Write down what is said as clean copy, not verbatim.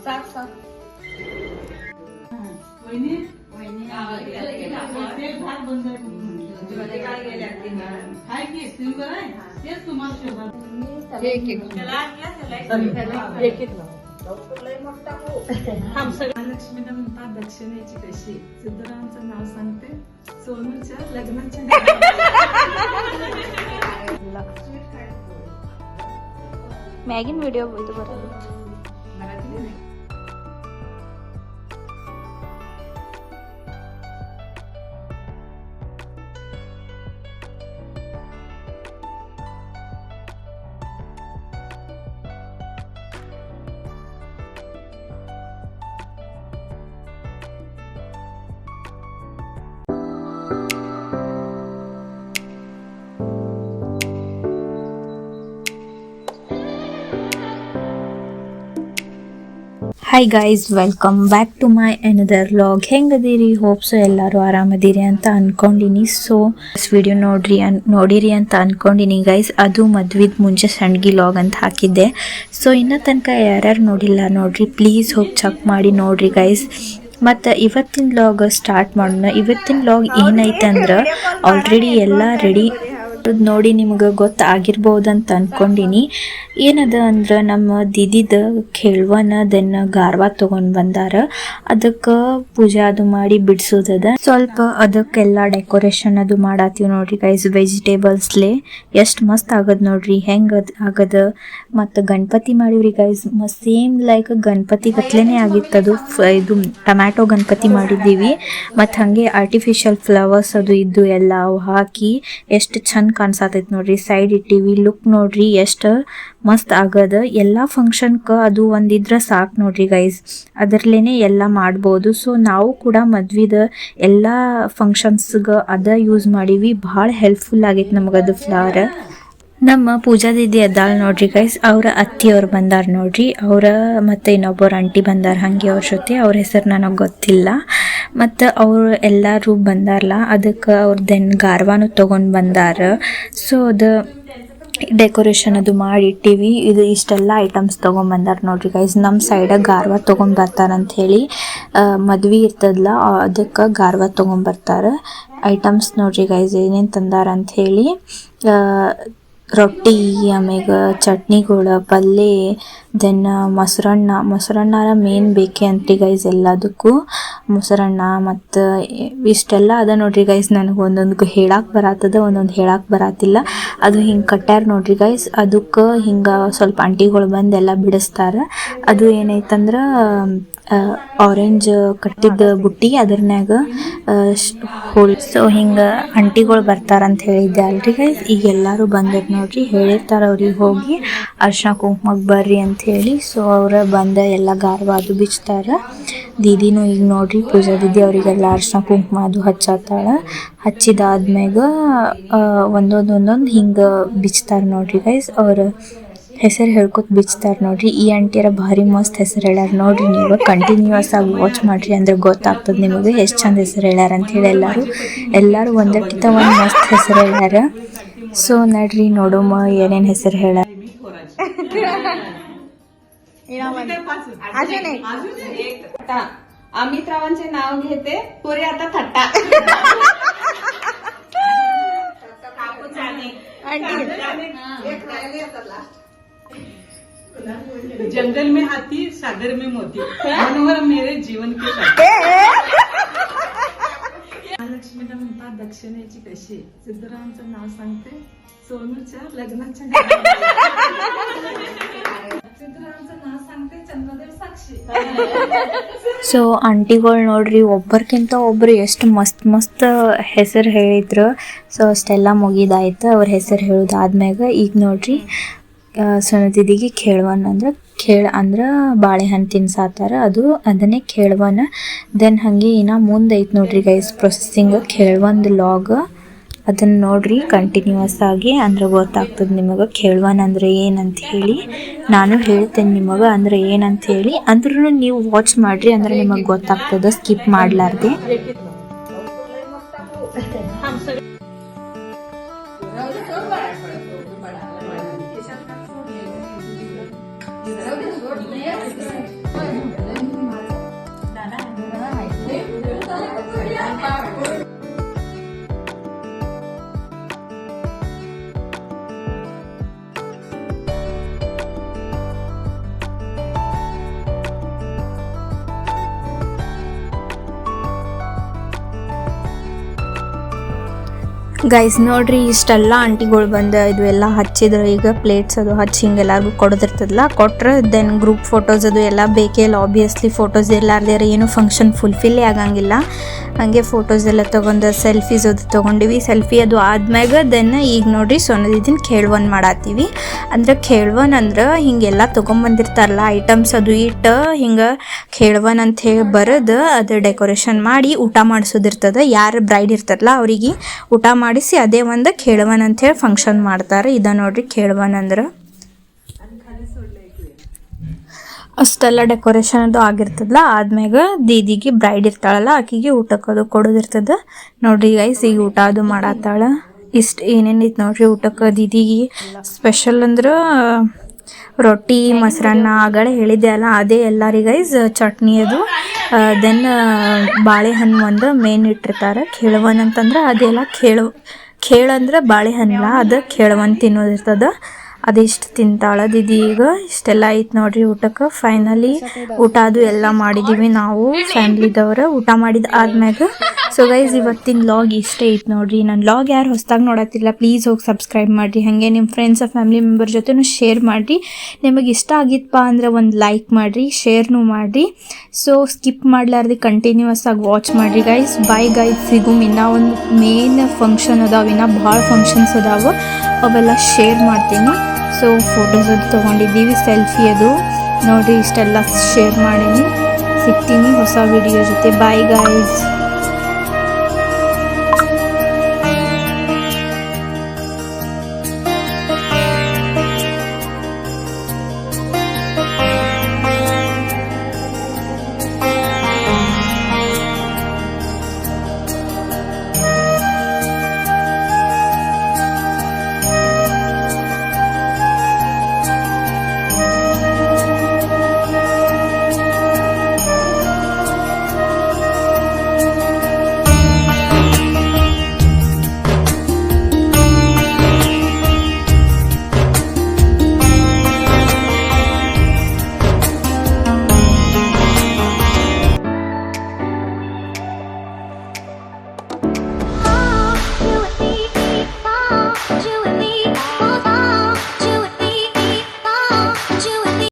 साफ साफ वहिनी ते भात बंद हाय की तुम्ही बरं आहे तेच तुम्हाला शोभा एक महालक्ष्मीला म्हणतात दक्षिणेची कशी सिद्धरामांचं नाव सांगते सोनूच्या लग्नाच्या ಮ್ಯಾಗಿನ ವಿಡಿಯೋ ಇದು ಬರೋದು hi guys welcome back to my another vlog. ಹೆಂಗದೀರಿ? ಹೋಪ್ಸು ಎಲ್ಲರೂ ಆರಾಮದಿರಿ ಅಂತ ಅನ್ಕೊಂಡಿನಿ. ಸೊ ವಿಡಿಯೋ ನೋಡಿರಿ ಅಂತ ಅನ್ಕೊಂಡಿನಿ ಗೈಸ್. ಅದು ಮದ್ವಿದ್ ಮುಂಚೆ ಸಣ್ಗಿ ವ್ಲಾಗ್ ಅಂತ ಹಾಕಿದ್ದೆ. ಸೊ ಇನ್ನೂ ತನಕ ಯಾರ್ಯಾರು ನೋಡಿಲ್ಲ ನೋಡ್ರಿ, ಪ್ಲೀಸ್ ಹೋಗಿ ಚೆಕ್ ಮಾಡಿ ನೋಡ್ರಿ ಗೈಸ್. ಮತ್ತು ಇವತ್ತಿನ ವ್ಲಾಗ್ ಸ್ಟಾರ್ಟ್ ಮಾಡೋಣ. ಇವತ್ತಿನ ವ್ಲಾಗ್ ಏನೈತೆ ಅಂದ್ರೆ ಆಲ್ರೆಡಿ ಎಲ್ಲ ರೆಡಿ ನೋಡಿ ನಿಮ್ಗೆ ಗೊತ್ತಾಗಿರ್ಬೋದಂತ ಅನ್ಕೊಂಡಿನಿ. ಏನದ ಅಂದ್ರೆ ನಮ್ಮ ದಿದಿದ ಕೇಳ್ವನ ದೆನ್ನ ಗಾರ್ವಾ ತೊಗೊಂಡು ಬಂದಾರ. ಅದಕ್ಕೆ ಪೂಜೆ ಅದು ಮಾಡಿ ಬಿಡಿಸೋದದ. ಸ್ವಲ್ಪ ಅದಕ್ಕೆಲ್ಲ ಡೆಕೋರೇಷನ್ ಅದು ಮಾಡತ್ತೀವಿ ನೋಡ್ರಿ ಗೈಸ್. ವೆಜಿಟೇಬಲ್ಸ್ಲೆ ಎಷ್ಟು ಮಸ್ತ್ ಆಗದ್ ನೋಡ್ರಿ ಹೆಂಗೆ ಆಗದ. ಮತ್ತು ಗಣಪತಿ ಮಾಡಿವ್ರಿ ಗೈಸ್. ಸೇಮ್ ಲೈಕ್ ಗಣಪತಿ ಗತ್ಲೆನೇ ಆಗಿತ್ತದು. ಇದು ಟೊಮ್ಯಾಟೊ ಗಣಪತಿ ಮಾಡಿದ್ದೀವಿ. ಮತ್ತು ಹಾಗೆ ಆರ್ಟಿಫಿಷಿಯಲ್ ಫ್ಲವರ್ಸ್ ಅದು ಇದ್ದು ಎಲ್ಲ ಅವು ಹಾಕಿ ಎಷ್ಟು ಚಂದ ಕಾಣಿಸತೈತಿ ನೋಡ್ರಿ. ಸೈಡ್ ಇಟ್ಟಿವಿ. ಲುಕ್ ನೋಡ್ರಿ ಎಷ್ಟು ಮಸ್ತ್ ಆಗದ. ಎಲ್ಲ ಫಂಕ್ಷನ್ಗೆ ಅದು ಒಂದಿದ್ರೆ ಸಾಕು ನೋಡ್ರಿ ಗೈಸ್. ಅದರಲ್ಲೇನೆ ಎಲ್ಲ ಮಾಡ್ಬೋದು. ಸೊ ನಾವು ಕೂಡ ಮದ್ವಿದ ಎಲ್ಲ ಫಂಕ್ಷನ್ಸ್ಗೆ ಅದ ಯೂಸ್ ಮಾಡೀವಿ. ಭಾಳ ಹೆಲ್ಪ್ಫುಲ್ ಆಗೈತೆ ನಮಗದು ಫ್ಲವರ್. ನಮ್ಮ ಪೂಜಾ ದೀದಿ ಅದಾಳ ನೋಡ್ರಿ ಗೈಸ್. ಅವ್ರ ಅತ್ತಿಯವ್ರು ಬಂದಾರ ನೋಡ್ರಿ. ಅವರ ಮತ್ತು ಇನ್ನೊಬ್ಬರು ಆಂಟಿ ಬಂದಾರ ಹಾಗೆ ಅವ್ರ ಜೊತೆ. ಅವ್ರ ಹೆಸರು ನನಗೆ ಗೊತ್ತಿಲ್ಲ. ಮತ್ತು ಅವ್ರು ಎಲ್ಲರೂ ಬಂದಾರಲ್ಲ ಅದಕ್ಕೆ ಅವ್ರದ್ದೇನು ಗಾರ್ವಾನು ತೊಗೊಂಡು ಬಂದಾರ. ಸೊ ಅದು ಡೆಕೋರೇಷನ್ ಅದು ಮಾಡಿಟ್ಟಿವಿ. ಇದು ಇಷ್ಟೆಲ್ಲ ಐಟಮ್ಸ್ ತೊಗೊಂಬಂದಾರ ನೋಡ್ರಿ ಗೈಸ್. ನಮ್ಮ ಸೈಡಾಗ ಗಾರ್ವಾ ತೊಗೊಂಡು ಬರ್ತಾರಂಥೇಳಿ ಮದ್ವೆ ಇರ್ತದಲ್ಲ ಅದಕ್ಕೆ ಗಾರ್ವಾ ತೊಗೊಂಬರ್ತಾರೆ. ಐಟಮ್ಸ್ ನೋಡ್ರಿ ಗೈಸ್ ಏನೇನು ತಂದಾರ ಅಂಥೇಳಿ. ರೊಟ್ಟಿ, ಆಮ್ಯಾಗ ಚಟ್ನಿಗಳು, ಪಲ್ಯ, ದೆನ್ ಮೊಸರನ್ನಾರ ಮೇನ್ ಬೇಕೇ ಅಂತ್ರಿ ಗೈಸ್ ಎಲ್ಲದಕ್ಕೂ. ಮೊಸರನ್ನ ಮತ್ತು ಇಷ್ಟೆಲ್ಲ ಅದ ನೋಡ್ರಿ ಗೈಸ್. ನನಗೆ ಒಂದೊಂದು ಹೇಳಕ್ಕೆ ಬರತ್ತದ, ಒಂದೊಂದು ಹೇಳಕ್ಕೆ ಬರತ್ತಿಲ್ಲ. ಅದು ಹಿಂಗೆ ಕಟ್ಟ್ಯಾರ ನೋಡ್ರಿ ಗೈಸ್. ಅದಕ್ಕೆ ಹಿಂಗೆ ಸ್ವಲ್ಪ ಅಂಟಿಗಳು ಬಂದು ಎಲ್ಲ ಬಿಡಿಸ್ತಾರೆ. ಅದು ಏನೈತಂದ್ರೆ ಆರೆಂಜ್ ಕಟ್ಟಿದ ಬುಟ್ಟಿ ಅದ್ರನ್ಯಾಗ ಹೋಲ್. ಸೊ ಹಿಂಗೆ ಅಂಟಿಗಳು ಬರ್ತಾರಂತ ಹೇಳಿದ್ದೆ ಅಲ್ರಿ ಗೈಸ್. ಈಗ ಎಲ್ಲರೂ ಬಂದಿರ್ ನೋಡ್ರಿ. ಹೇಳಿರ್ತಾರೆ ಅವ್ರಿಗೆ ಹೋಗಿ ಅರ್ಶಿನ ಕುಂಕುಮಕ್ಕೆ ಬರ್ರಿ ಅಂಥೇಳಿ. ಸೊ ಅವ್ರ ಬಂದ ಎಲ್ಲ ಗಾರ್ವಾ ಅದು ಬಿಚ್ತಾರೆ. ದೀದಿನೂ ಈಗ ನೋಡ್ರಿ ಪೂಜಾ ದೀದಿ ಅವರಿಗೆಲ್ಲ ಅರ್ಶಿನ ಕುಂಕುಮ ಅದು ಹಚ್ಚಾತಾಳ. ಹಚ್ಚಿದಾದ್ಮ್ಯಾಗ ಒಂದೊಂದು ಹಿಂಗೆ ಬಿಚ್ತಾರೆ ನೋಡ್ರಿ ಗೈಸ್. ಅವ್ರ ಹೆಸರು ಹೇಳ್ಕೊತ ಬಿಚ್ತಾರೆ ನೋಡ್ರಿ. ಈ ಆಂಟಿಯರ ಭಾರಿ ಮಸ್ತ್ ಹೆಸರು ಹೇಳ್ಯಾರ ನೋಡ್ರಿ. ನೀವು ಕಂಟಿನ್ಯೂಸ್ ಆಗಿ ವಾಚ್ ಮಾಡ್ರಿ ಅಂದ್ರೆ ಗೊತ್ತಾಗ್ತದೆ ನಿಮಗೆ ಎಷ್ಟು ಚಂದ ಹೆಸರು ಹೇಳ್ಯಾರ ಅಂಥೇಳಿ. ಎಲ್ಲರೂ ಒಂದಕ್ಕಿಂತ ಒಂದು ಮಸ್ತ್ ಹೆಸರು ಹೇಳ್ಯಾರ. ಸೊ ನಡ್ರಿ ನೋಡೋಮ ಏನೇನು ಹೆಸರು ಹೇಳ್ಯಾರ. अमितरावांचे नाव घेते पुरे आता थट्टा. जंगल में हाथी, सागर में मोती, मनोहर मेरे जीवन के साथी. महालक्ष्मीला म्हणतात दक्षिणेची कशी सिद्धरामांचं नाव सांगते सोनूच्या लग्नाच्या सिद्धरामांचं नाव सांगते चंद्रदेव साक्षी. ಸೊ ಆಂಟಿಗಳು ನೋಡ್ರಿ ಒಬ್ಬರ್ಕಿಂತ ಒಬ್ರು ಎಷ್ಟು ಮಸ್ತ್ ಹೆಸರು ಹೇಳಿದ್ರು. ಸೊ ಅಷ್ಟೆಲ್ಲ ಮುಗಿದಾಯ್ತು ಅವ್ರ ಹೆಸರು ಹೇಳೋದಾದ್ಮ್ಯಾಗ. ಈಗ ನೋಡ್ರಿ ಸೋನು ದೀದಿಗೆ ಕೇಳ್ವನ್ ಅಂದ್ರೆ ಬಾಳೆಹಣ್ಣು ತಿನ್ಸಾತಾರ. ಅದನ್ನೇ ಕೇಳ್ವನ. ದೆನ್ ಹಾಗೆ ಇನ್ನು ಮುಂದೆ ಐತೆ ನೋಡ್ರಿ ಗೈಸ್ ಪ್ರೊಸೆಸಿಂಗ್ ಕೇಳ್ವಂದು ಲಾಗ್. ಅದನ್ನು ನೋಡ್ರಿ ಕಂಟಿನ್ಯೂಸ್ ಆಗಿ ಅಂದ್ರೆ ಗೊತ್ತಾಗ್ತದೆ ನಿಮಗೆ ಕೇಳ್ವನ್ ಅಂದ್ರೆ ಏನಂತ ಹೇಳಿ. ನಾನು ಹೇಳ್ತೇನೆ ನಿಮಗೆ ಅಂದ್ರೆ ಏನಂತ ಹೇಳಿ. ಅಂದ್ರೂ ನೀವು ವಾಚ್ ಮಾಡ್ರಿ ಅಂದ್ರೆ ನಿಮಗೆ ಗೊತ್ತಾಗ್ತದೆ ಸ್ಕಿಪ್ ಮಾಡ್ಲಾರ್ದೆ. ಗೈಸ್ ನೋಡ್ರಿ ಇಷ್ಟೆಲ್ಲ ಆಂಟಿಗಳು ಬಂದು ಇದು ಎಲ್ಲ ಹಚ್ಚಿದ್ರು. ಈಗ ಪ್ಲೇಟ್ಸ್ ಅದು ಹಚ್ಚಿ ಹಿಂಗೆಲ್ಲರಿಗೂ ಕೊಡೋದಿರ್ತದಲ್ಲ, ಕೊಟ್ರೆ ದೆನ್ ಗ್ರೂಪ್ ಫೋಟೋಸ್ ಅದು ಎಲ್ಲ ಬೇಕೇ ಇಲ್ಲ. ಆಬ್ವಿಯಸ್ಲಿ ಫೋಟೋಸ್ ಇರ್ಲಾರ್ದೇ ಏನು ಫಂಕ್ಷನ್ ಫುಲ್ಫಿಲ್ಲೇ ಆಗಂಗಿಲ್ಲ. ಹಂಗೆ ಫೋಟೋಸ್ ಎಲ್ಲ ತೊಗೊಂಡು ಸೆಲ್ಫೀಸ್ ಅದು ತೊಗೊಂಡಿವಿ. ಸೆಲ್ಫಿ ಅದು ಆದ್ಮ್ಯಾಗ ದೆನ್ ಈಗ ನೋಡ್ರಿ ಸೊನ್ನದಿದ್ದನ್ನು ಖೇಳ್ವನ್ ಮಾಡತ್ತೀವಿ. ಅಂದ್ರೆ ಖೇಳ್ವನ್ ಅಂದ್ರೆ ಹಿಂಗೆಲ್ಲ ತೊಗೊಂಬಂದಿರ್ತಾರಲ್ಲ ಐಟಮ್ಸ್ ಅದು ಇಟ್ಟು ಹಿಂಗೆ ಖೇಳ್ವನ್ ಅಂತ ಹೇಳಿ ಬರೋದು ಅದು ಡೆಕೋರೇಷನ್ ಮಾಡಿ ಊಟ ಮಾಡಿಸೋದಿರ್ತದೆ. ಯಾರು ಬ್ರೈಡ್ ಇರ್ತಾರಲ್ಲ ಅವರಿಗೆ ಊಟ ಮಾಡಿಸಿ ಅದೇ ಒಂದು ಖೇಳ್ವನ್ ಅಂತ ಹೇಳಿ ಫಂಕ್ಷನ್ ಮಾಡ್ತಾರೆ. ಇದ ನೋಡ್ರಿ ಖೇಳ್ವನ್ ಅಂದ್ರೆ ಅಷ್ಟೆಲ್ಲ ಡೆಕೋರೇಷನ್ ಅದು ಆಗಿರ್ತದಲ್ಲ. ಆದ್ಮ್ಯಾಗ ದೀದಿಗೆ ಬ್ರೈಡ್ ಇರ್ತಾಳಲ್ಲ ಆಕಿಗೆ ಊಟಕ್ಕೆ ಅದು ಕೊಡೋದಿರ್ತದ. ನೋಡ್ರಿ ಗೈಸ್ ಈಗ ಊಟ ಅದು ಮಾಡತ್ತಾಳ. ಇಷ್ಟು ಏನೇನಿತ್ತು ನೋಡ್ರಿ ಊಟಕ್ಕೆ. ದೀದಿಗೆ ಸ್ಪೆಷಲ್ ಅಂದ್ರೆ ರೊಟ್ಟಿ ಮೊಸರನ್ನ ಆಗಳೇ ಹೇಳಿದ್ದೆ ಅಲ್ಲ ಅದೇ ಎಲ್ಲರಿಗೆ ಗೈಸ್. ಚಟ್ನಿ ಅದು ದೆನ್ ಬಾಳೆಹಣ್ಣು ಒಂದು ಮೇನ್ ಇಟ್ಟಿರ್ತಾರೆ. ಖೇಳ್ವನ್ ಅಂತಂದ್ರೆ ಅದೆಲ್ಲ ಖೇಳಂದ್ರೆ ಬಾಳೆಹಣ್ಣಲ್ಲ, ಅದು ಖೇಳ್ವನ್ ತಿನ್ನೋದಿರ್ತದ. ಅದಿಷ್ಟು ತಿಂತಾಳ ದೀದಿ. ಈಗ ಇಷ್ಟೆಲ್ಲ ಐತೆ ನೋಡ್ರಿ ಊಟಕ್ಕೆ. ಫೈನಲಿ ಊಟ ಅದು ಎಲ್ಲ ಮಾಡಿದ್ದೀವಿ ನಾವು ಫ್ಯಾಮ್ಲಿದವ್ರು. ಊಟ ಮಾಡಿದ ಆದ್ಮ್ಯಾಗ ಸೊ ಗೈಸ್ ಇವತ್ತಿನ ಲಾಗ್ ಇಷ್ಟೇ ಐತೆ ನೋಡ್ರಿ. ನನ್ನ ಲಾಗ್ ಯಾರು ಹೊಸದಾಗಿ ನೋಡತ್ತಿಲ್ಲ ಪ್ಲೀಸ್ ಹೋಗಿ ಸಬ್ಸ್ಕ್ರೈಬ್ ಮಾಡಿರಿ. ಹಾಗೆ ನಿಮ್ಮ ಫ್ರೆಂಡ್ಸ್ ಫ್ಯಾಮಿಲಿ ಮೆಂಬರ್ ಜೊತೆನೂ ಶೇರ್ ಮಾಡಿರಿ. ನಿಮಗೆ ಇಷ್ಟ ಆಗಿತ್ತಪ್ಪ ಅಂದರೆ ಒಂದು ಲೈಕ್ ಮಾಡಿರಿ, ಶೇರ್ನೂ ಮಾಡಿರಿ. ಸೊ ಸ್ಕಿಪ್ ಮಾಡಲಾರ್ದು ಕಂಟಿನ್ಯೂಸ್ ಆಗಿ ವಾಚ್ ಮಾಡಿರಿ ಗೈಸ್. ಬಾಯ್ ಗೈಸ್, ಸಿಗು ಇನ್ನೂ ಒಂದು ಮೇನ್ ಫಂಕ್ಷನ್ ಅದಾವ, ಇನ್ನೂ ಭಾಳ ಫಂಕ್ಷನ್ಸ್ ಅದಾವ, ಅವೆಲ್ಲ ಶೇರ್ ಮಾಡ್ತೀನಿ. ಸೊ ಫೋಟೋಸ್ ಅದು ತೊಗೊಂಡಿದ್ದೀವಿ, ಸೆಲ್ಫಿ ಅದು ನೋಡಿರಿ. ಇಷ್ಟೆಲ್ಲ ಶೇರ್ ಮಾಡೀನಿ. ಸಿಗ್ತೀನಿ ಹೊಸ ವಿಡಿಯೋ ಜೊತೆ. Bye guys.